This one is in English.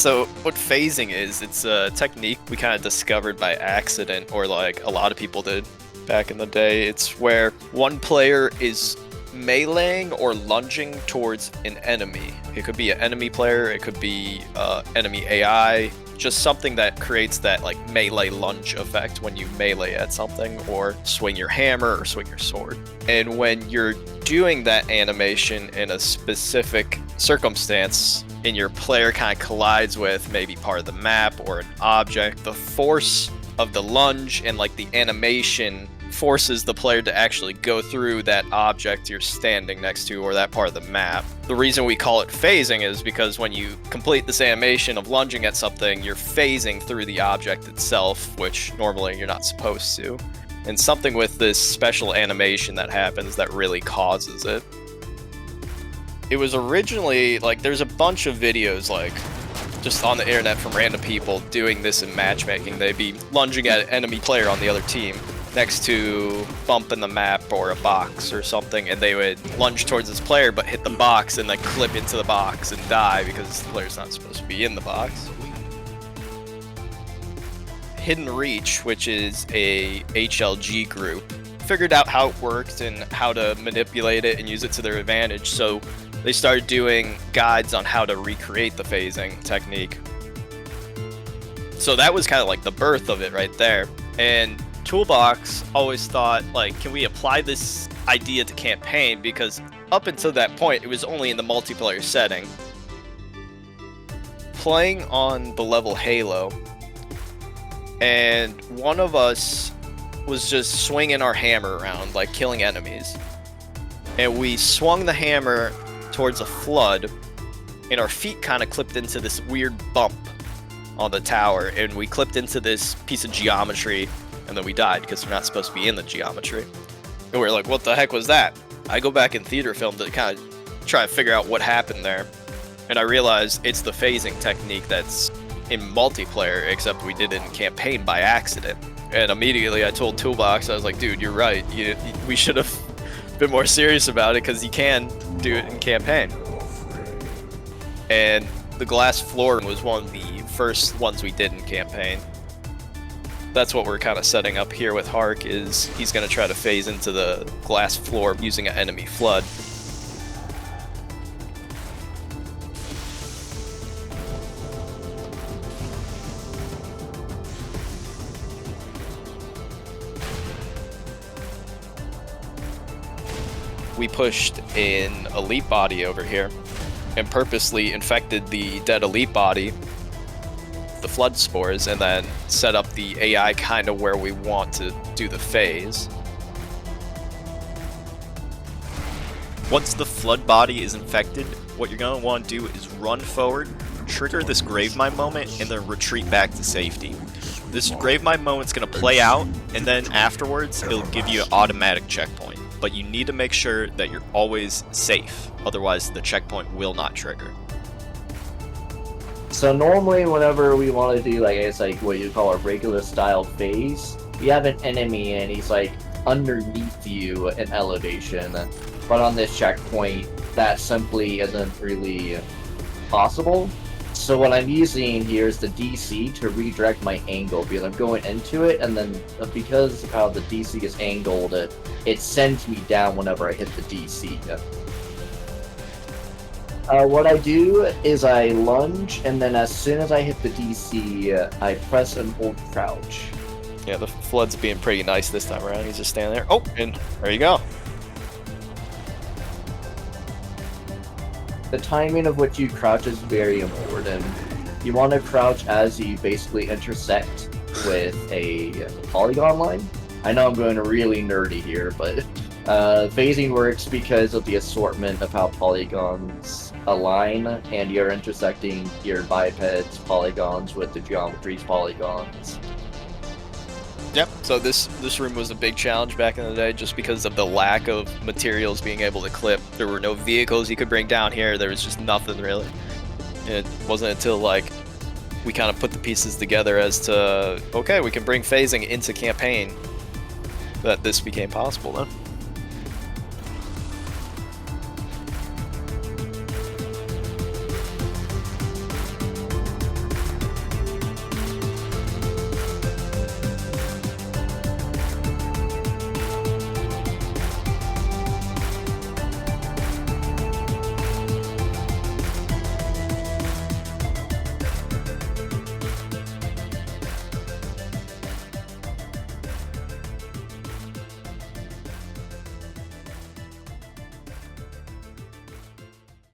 So what phasing is, it's a technique we kind of discovered by accident, or like a lot of people did back in the day. It's where one player is meleeing or lunging towards an enemy. It could be an enemy player, it could be enemy AI, just something that creates that like melee lunge effect when you melee at something or swing your hammer or swing your sword. And when you're doing that animation in a specific circumstance and your player kind of collides with maybe part of the map or an object, the force of the lunge and like the animation forces the player to actually go through that object you're standing next to or that part of the map. The reason we call it phasing is because when you complete this animation of lunging at something, you're phasing through the object itself, which normally you're not supposed to. And something with this special animation that happens that really causes it. It was originally, like, there's a bunch of videos, like, just on the internet from random people doing this in matchmaking. They'd be lunging at an enemy player on the other team next to bump in the map or a box or something, and they would lunge towards this player but hit the box and then clip into the box and die because the player's not supposed to be in the box. Hidden Reach, which is a HLG group, figured out how it worked and how to manipulate it and use it to their advantage, so they started doing guides on how to recreate the phasing technique. So that was kind of like the birth of it right there. And Toolbox always thought, like, can we apply this idea to campaign? Because up until that point, it was only in the multiplayer setting. Playing on the level Halo, and one of us was just swinging our hammer around, like killing enemies. And we swung the hammer towards a flood, and our feet kind of clipped into this weird bump on the tower, and we clipped into this piece of geometry, and then we died because we're not supposed to be in the geometry. And we were like, what the heck was that? I go back in theater film to kind of try to figure out what happened there, and I realized it's the phasing technique that's in multiplayer, except we did it in campaign by accident. And immediately I told Toolbox, I was like, dude, you're right. We should have been more serious about it because you can do it in campaign. And the glass floor was one of the first ones we did in campaign. That's what we're kind of setting up here with Harc, is he's going to try to phase into the glass floor using an enemy flood. We pushed an elite body over here and purposely infected the dead elite body, the flood spores, and then set up the AI kind of where we want to do the phase. Once the flood body is infected, what you're going to want to do is run forward, trigger this Gravemind moment, and then retreat back to safety. This Gravemind moment's going to play out, and then afterwards it'll give you an automatic checkpoint. But you need to make sure that you're always safe, otherwise the checkpoint will not trigger. So normally whenever we want to do, like, I guess, like what you call a regular style phase, you have an enemy and he's like underneath you in elevation. But on this checkpoint, that simply isn't really possible. So what I'm using here is the DC to redirect my angle, because I'm going into it, and then because of how the DC is angled, it sends me down whenever I hit the DC. What I do is I lunge, and then as soon as I hit the DC, I press and hold crouch. Yeah, the flood's being pretty nice this time around. He's just standing there. Oh, and there you go. The timing of which you crouch is very important. You want to crouch as you basically intersect with a polygon line. I know I'm going really nerdy here, but phasing works because of the assortment of how polygons align, and you're intersecting your bipeds polygons with the geometry's polygons. Yep, so this room was a big challenge back in the day just because of the lack of materials being able to clip. There were no vehicles you could bring down here, there was just nothing really. And it wasn't until like we kind of put the pieces together as to, okay, we can bring phasing into campaign, that this became possible then.